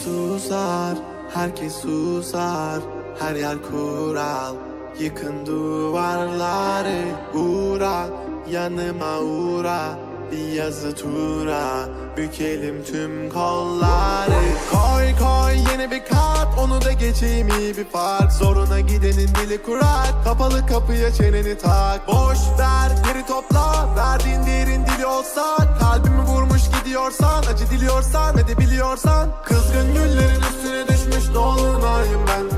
susar, herkes susar. Her yer kural, yıkın duvarları. Uğra, yanıma uğra, bir yazı tura, bükelim tüm kolları. Koy koy yeni bir kat, onu da geçeyim iyi bir fark. Zoruna gidenin dili kurak, kapalı kapıya çeneni tak. Boş ver geri topla, verdiğin değerin dili olsa. Kalbimi vurmuş gidiyorsan, acı diliyorsan ve de biliyorsan. Kızgın güllerin üstüne düşmüş dolunayım ben.